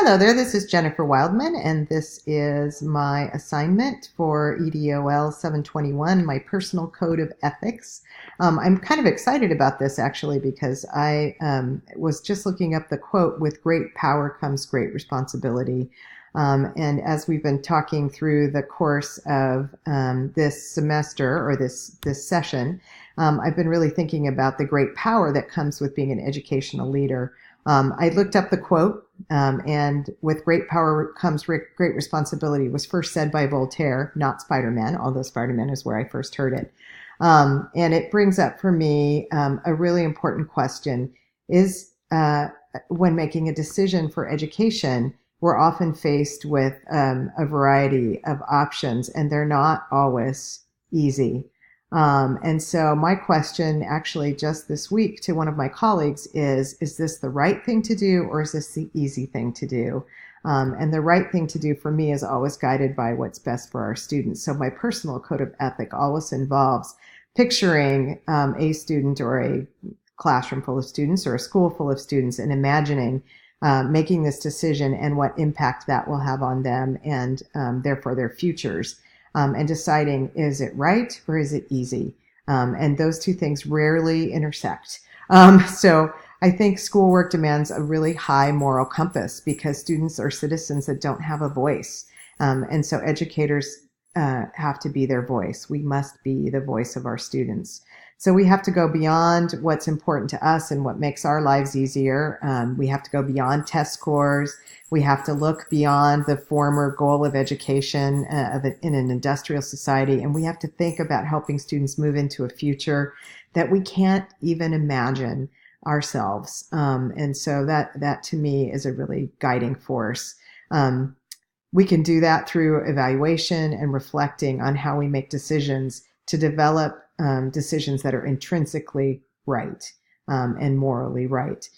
Hello there, this is Jennifer Wildman, and this is my assignment for EDOL 721, my personal code of ethics. I'm kind of excited about this actually because I was just looking up the quote, "With great power comes great responsibility." And as we've been talking through the course of this semester or this session, I've been really thinking about the great power that comes with being an educational leader. I looked up the quote, and "with great power comes great responsibility" was first said by Voltaire, not Spider-Man, although Spider-Man is where I first heard it. And it brings up for me a really important question is when making a decision for education, we're often faced with a variety of options, and they're not always easy. And so my question actually just this week to one of my colleagues is this the right thing to do, or is this the easy thing to do? And the right thing to do for me is always guided by what's best for our students. So my personal code of ethic always involves picturing a student or a classroom full of students or a school full of students and imagining making this decision and what impact that will have on them and therefore their futures. And deciding, is it right or is it easy? And those two things rarely intersect. So I think schoolwork demands a really high moral compass because students are citizens that don't have a voice. And so educators have to be their voice. We must be the voice of our students. So we have to go beyond what's important to us and what makes our lives easier. We have to go beyond test scores. We have to look beyond the former goal of education in an industrial society. And we have to think about helping students move into a future that we can't even imagine ourselves. And so that to me is a really guiding force. We can do that through evaluation and reflecting on how we make decisions to develop decisions that are intrinsically right and morally right.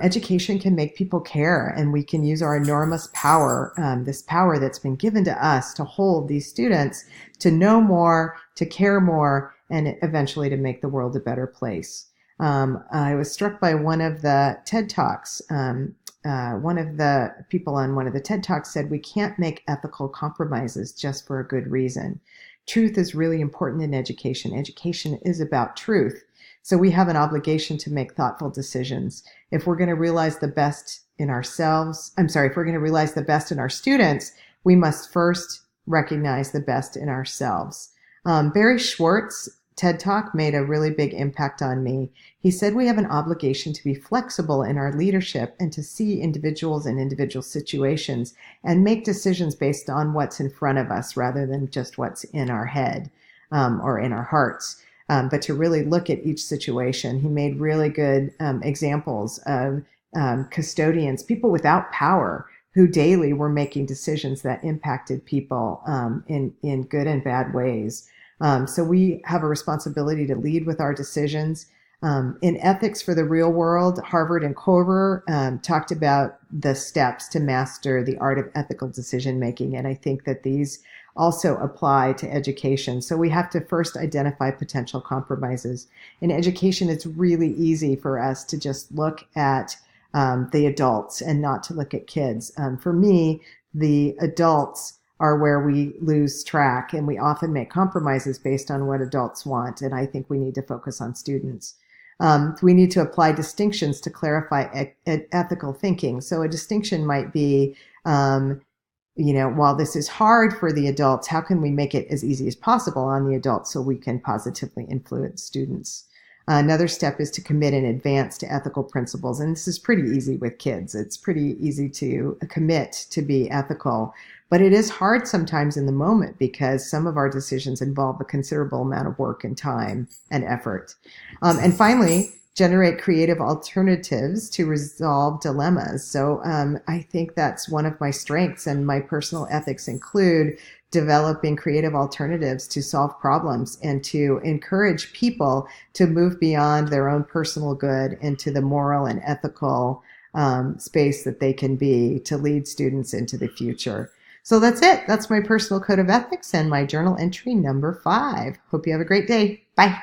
Education can make people care, and we can use our enormous power, this power that's been given to us to hold these students to know more, to care more, and eventually to make the world a better place. I was struck by one of the TED Talks. One of the people on one of the TED Talks said, "We can't make ethical compromises just for a good reason." Truth is really important in education. Education is about truth. So we have an obligation to make thoughtful decisions. If we're going to realize the best in ourselves, if we're going to realize the best in our students, we must first recognize the best in ourselves. Barry Schwartz, TED Talk, made a really big impact on me. He said we have an obligation to be flexible in our leadership and to see individuals and individual situations and make decisions based on what's in front of us rather than just what's in our head or in our hearts. But to really look at each situation. He made really good examples of custodians, people without power, who daily were making decisions that impacted people in good and bad ways. So we have a responsibility to lead with our decisions. In Ethics for the Real World, Harvard and Cover talked about the steps to master the art of ethical decision making. And I think that these also apply to education. So we have to first identify potential compromises. In education, it's really easy for us to just look at the adults and not to look at kids. For me, the adults are where we lose track, and we often make compromises based on what adults want. And I think we need to focus on students. We need to apply distinctions to clarify ethical thinking. So a distinction might be, while this is hard for the adults, how can we make it as easy as possible on the adults so we can positively influence students? Another step is to commit in advance to ethical principles. And this is pretty easy with kids. It's pretty easy to commit to be ethical. But it is hard sometimes in the moment because some of our decisions involve a considerable amount of work and time and effort. And finally, generate creative alternatives to resolve dilemmas. So I think that's one of my strengths, and my personal ethics include developing creative alternatives to solve problems and to encourage people to move beyond their own personal good into the moral and ethical space that they can be to lead students into the future. So that's it. That's my personal code of ethics and my journal entry number 5. Hope you have a great day. Bye.